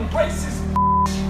racist.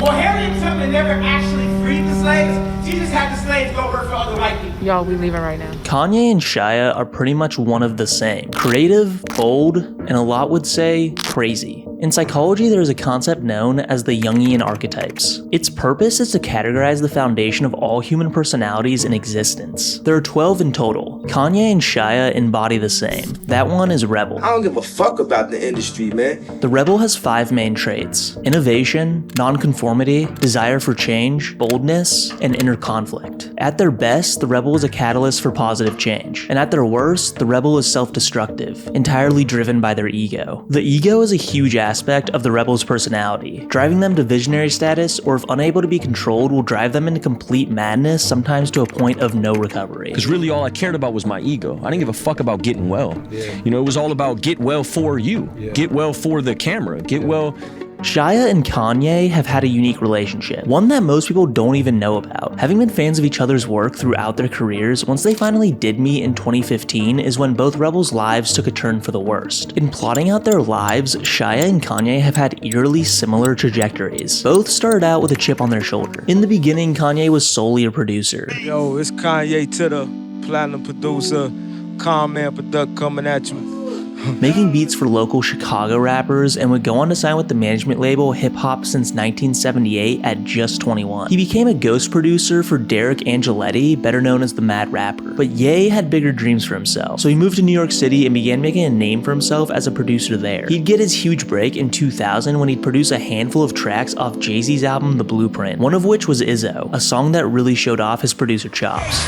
Well, Harriet Tubman never actually freed the slaves. She just had the slaves go work for other white people. Y'all, we leaving right now. Kanye and Shia are pretty much one of the same. Creative, bold, and a lot would say crazy. In psychology, there is a concept known as the Jungian archetypes. Its purpose is to categorize the foundation of all human personalities in existence. There are 12 in total. Kanye and Shia embody the same. That one is rebel. I don't give a fuck about the industry, man. The rebel has 5 main traits: innovation, nonconformity, desire for change, boldness, and inner conflict. At their best, the rebel is a catalyst for positive change. And at their worst, the rebel is self-destructive, entirely driven by their ego. The ego is a huge aspect of the rebel's personality, driving them to visionary status, or if unable to be controlled, will drive them into complete madness, sometimes to a point of no recovery. Because really all I cared about was my ego. I didn't give a fuck about getting well. You know, it was all about get well for you. Get well for the camera. Get well. Shia and Kanye have had a unique relationship, one that most people don't even know about. Having been fans of each other's work throughout their careers, once they finally did meet in 2015 is when both rebels' lives took a turn for the worst. In plotting out their lives, Shia and Kanye have had eerily similar trajectories. Both started out with a chip on their shoulder. In the beginning, Kanye was solely a producer. Yo, it's Kanye to the platinum producer, Con-Man Product coming at you. Making beats for local Chicago rappers, and would go on to sign with the management label Hip Hop since 1978 at just 21. He became a ghost producer for Derek Angeletti, better known as the Mad Rapper. But Ye had bigger dreams for himself, so he moved to New York City and began making a name for himself as a producer there. He'd get his huge break in 2000 when he'd produce a handful of tracks off Jay-Z's album The Blueprint, one of which was Izzo, a song that really showed off his producer chops.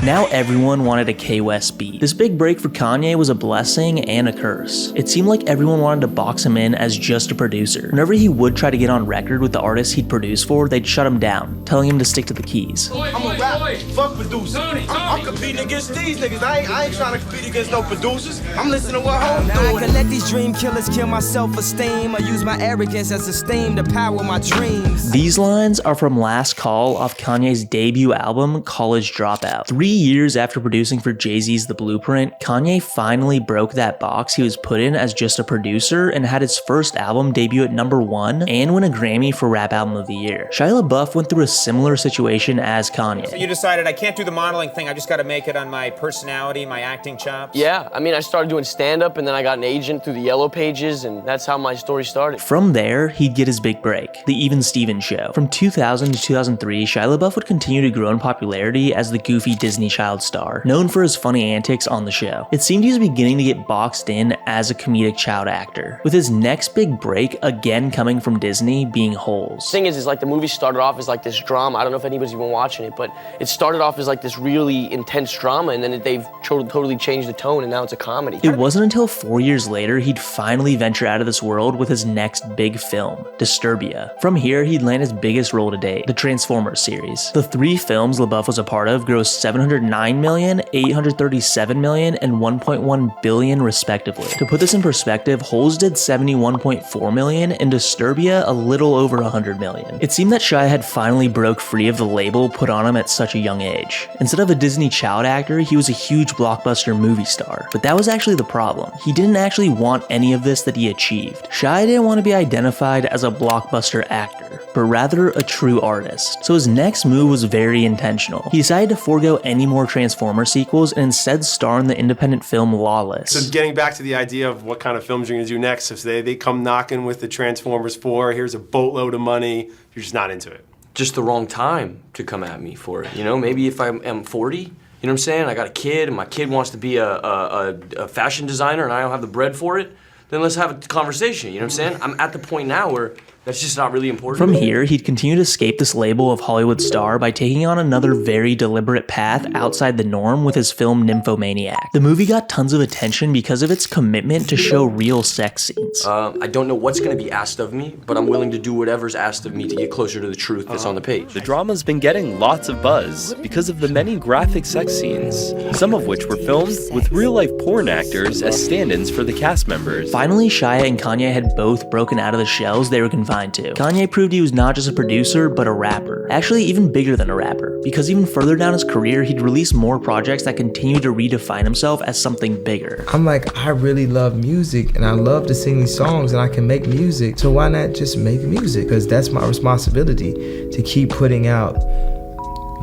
Now everyone wanted a K-West beat. This big break for Kanye was a blessing and a curse. It seemed like everyone wanted to box him in as just a producer. Whenever he would try to get on record with the artists he'd produce for, they'd shut him down, telling him to stick to the keys. I'm a rap, fuck producer. I'm competing against these niggas. I ain't trying to compete against no producers. I'm listening to what Home's doing. I can let these dream killers kill my self-esteem. I use my arrogance as a steam to power my dreams. These lines are from Last Call off Kanye's debut album, College Dropout. 3 years after producing for Jay-Z's The Blueprint, Kanye finally broke that box he was put in as just a producer and had his first album debut at #1 and win a Grammy for Rap Album of the Year. Shia LaBeouf went through a similar situation as Kanye. So you decided I can't do the modeling thing, I just gotta make it on my personality, my acting chops? Yeah, I mean, I started doing stand-up and then I got an agent through the Yellow Pages, and that's how my story started. From there, he'd get his big break, The Even Stevens Show. From 2000 to 2003, Shia LaBeouf would continue to grow in popularity as the goofy Disney child star, known for his funny antics on the show. It seemed he was beginning to get boxed in as a comedic child actor, with his next big break again coming from Disney being Holes. The thing is like the movie started off as like this drama. I don't know if anybody's even watching it, but it started off as like this really intense drama, and then they've totally changed the tone, and now it's a comedy. It wasn't until 4 years later he'd finally venture out of this world with his next big film, Disturbia. From here, he'd land his biggest role to date, the Transformers series. The 3 films LaBeouf was a part of grossed $709 million, $837 million, and $1.1 billion respectively. To put this in perspective, Holes did $71.4 million and Disturbia a little over $100 million. It seemed that Shia had finally broke free of the label put on him at such a young age. Instead of a Disney child actor, he was a huge blockbuster movie star. But that was actually the problem. He didn't actually want any of this that he achieved. Shia didn't want to be identified as a blockbuster actor, but rather a true artist. So his next move was very intentional. He decided to forego any more Transformers sequels and instead star in the independent film Lawless. So getting back to the idea of what kind of films you're going to do next, if they come knocking with the Transformers 4, here's a boatload of money, you're just not into it. Just the wrong time to come at me for it, you know? Maybe if I'm 40, you know what I'm saying? I got a kid and my kid wants to be a fashion designer and I don't have the bread for it, then let's have a conversation, you know what I'm saying? I'm at the point now where that's just not really important. From here, he'd continue to escape this label of Hollywood star by taking on another very deliberate path outside the norm with his film Nymphomaniac. The movie got tons of attention because of its commitment to show real sex scenes. I don't know what's going to be asked of me, but I'm willing to do whatever's asked of me to get closer to the truth that's on the page. The drama's been getting lots of buzz because of the many graphic sex scenes, some of which were filmed with real-life porn actors as stand-ins for the cast members. Finally, Shia and Kanye had both broken out of the shells they were confined signed to. Kanye proved he was not just a producer, but a rapper. Actually, even bigger than a rapper, because even further down his career, he'd release more projects that continued to redefine himself as something bigger. I'm like, I really love music, and I love to sing these songs, and I can make music, so why not just make music? Because that's my responsibility, to keep putting out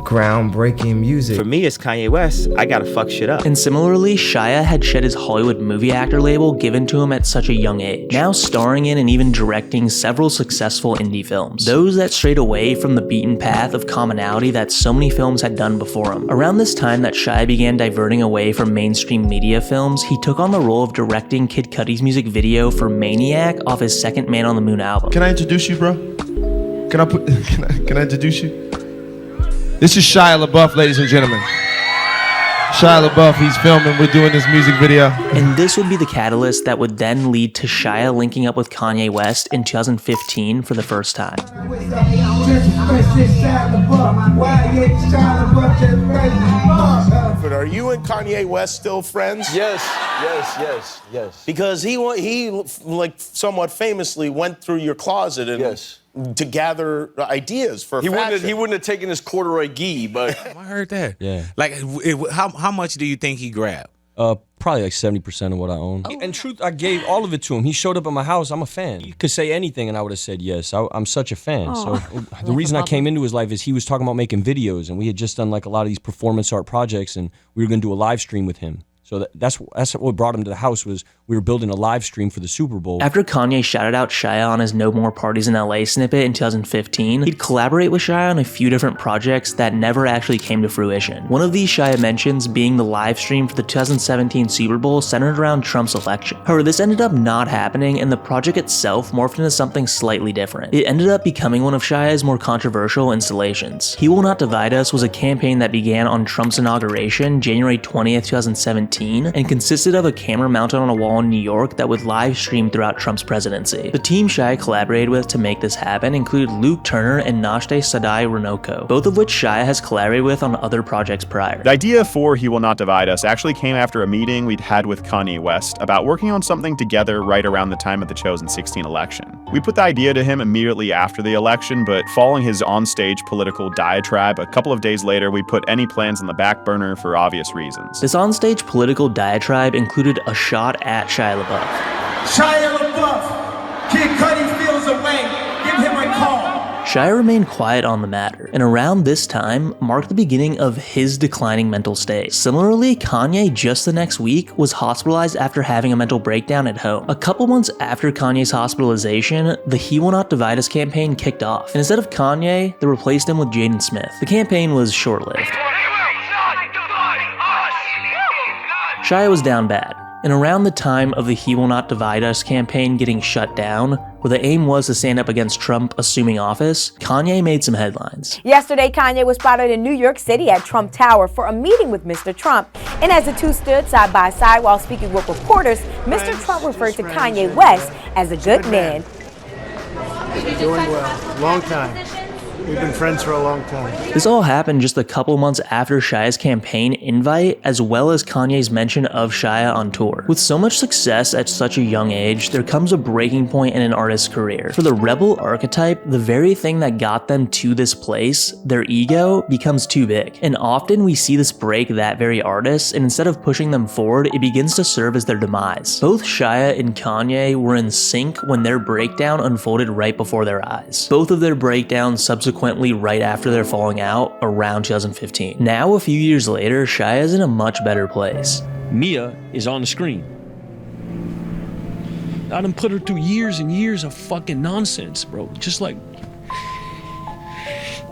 groundbreaking music. For me, as Kanye West, I gotta fuck shit up. And similarly, Shia had shed his Hollywood movie actor label given to him at such a young age, now starring in and even directing several successful indie films, those that strayed away from the beaten path of commonality that so many films had done before him. Around this time that Shia began diverting away from mainstream media films, he took on the role of directing Kid Cudi's music video for Maniac off his second Man on the Moon album. Can I introduce you, bro? Can I introduce you? This is Shia LaBeouf, ladies and gentlemen. Shia LaBeouf, he's filming, we're doing this music video. And this would be the catalyst that would then lead to Shia linking up with Kanye West in 2015 for the first time. But are you and Kanye West still friends? Yes. Because he like somewhat famously went through your closet and to gather ideas for fashion. He wouldn't have taken his corduroy gi, but I heard that. Yeah. Like, how much do you think he grabbed? Probably like 70% of what I own. And truth, I gave all of it to him. He showed up at my house. I'm a fan. He could say anything and I would have said yes. I'm such a fan. So the reason I came into his life is he was talking about making videos, and we had just done like a lot of these performance art projects, and we were going to do a live stream with him. So that's what brought him to the house, was we were building a live stream for the Super Bowl. After Kanye shouted out Shia on his No More Parties in LA snippet in 2015, he'd collaborate with Shia on a few different projects that never actually came to fruition. One of these Shia mentions being the live stream for the 2017 Super Bowl centered around Trump's election. However, this ended up not happening, and the project itself morphed into something slightly different. It ended up becoming one of Shia's more controversial installations. He Will Not Divide Us was a campaign that began on Trump's inauguration, January 20th, 2017, and consisted of a camera mounted on a wall in New York that would live stream throughout Trump's presidency. The team Shia collaborated with to make this happen included Luke Turner and Nashte Sadai Runoko, both of which Shia has collaborated with on other projects prior. The idea for He Will Not Divide Us actually came after a meeting we'd had with Kanye West about working on something together right around the time of the 2016 election. We put the idea to him immediately after the election, but following his onstage political diatribe, a couple of days later we put any plans on the back burner for obvious reasons. This onstage political diatribe included a shot at Shia LaBeouf. Shia LaBeouf, Kid Cudi feels away. Give him a call. Shia remained quiet on the matter, and around this time marked the beginning of his declining mental state. Similarly, Kanye just the next week was hospitalized after having a mental breakdown at home. A couple months after Kanye's hospitalization, the He Will Not Divide Us campaign kicked off, and instead of Kanye, they replaced him with Jaden Smith. The campaign was short-lived. Shia was down bad, and around the time of the He Will Not Divide Us campaign getting shut down, where the aim was to stand up against Trump assuming office, Kanye made some headlines. Yesterday, Kanye was spotted in New York City at Trump Tower for a meeting with Mr. Trump. And as the two stood side by side while speaking with reporters, Mr. Trump referred to Kanye West as a good man. Doing well. Long time. We've been friends for a long time. This all happened just a couple months after Shia's campaign invite, as well as Kanye's mention of Shia on tour. With so much success at such a young age, there comes a breaking point in an artist's career. For the rebel archetype, the very thing that got them to this place, their ego, becomes too big. And often we see this break that very artist, and instead of pushing them forward, it begins to serve as their demise. Both Shia and Kanye were in sync when their breakdown unfolded right before their eyes. Both of their breakdowns subsequently right after their falling out around 2015. Now, a few years later, Shia is in a much better place. Mia is on the screen. I done put her through years and years of fucking nonsense, bro. Just like,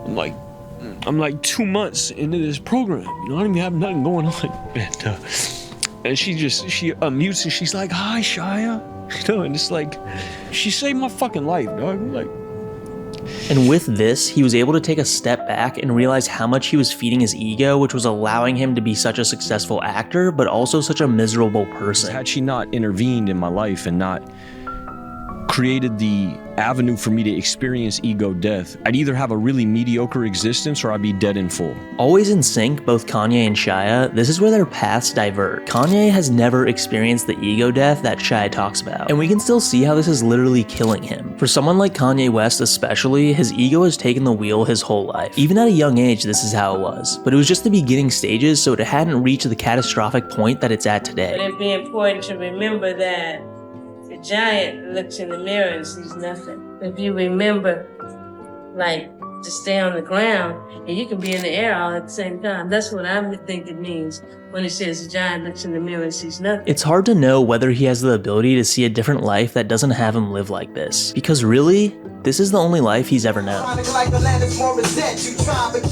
I'm like 2 months into this program. You know, I don't even have nothing going on. And she unmutes and she's like, "Hi, Shia." You know, and it's like, she saved my fucking life, dog. Like. And with this, he was able to take a step back and realize how much he was feeding his ego, which was allowing him to be such a successful actor, but also such a miserable person. Had she not intervened in my life and not created the avenue for me to experience ego death. I'd either have a really mediocre existence or I'd be dead in full. Always in sync, both Kanye and Shia, this is where their paths divert. Kanye has never experienced the ego death that Shia talks about, and we can still see how this is literally killing him. For someone like Kanye West especially, his ego has taken the wheel his whole life. Even at a young age, this is how it was. But it was just the beginning stages, so it hadn't reached the catastrophic point that it's at today. But it'd be important to remember that the giant looks in the mirror and sees nothing. If you remember, like, to stay on the ground, and you can be in the air all at the same time. That's what I think it means when it says the giant looks in the mirror and sees nothing. It's hard to know whether he has the ability to see a different life that doesn't have him live like this. Because really, this is the only life he's ever known. Like the land is more resent, you try to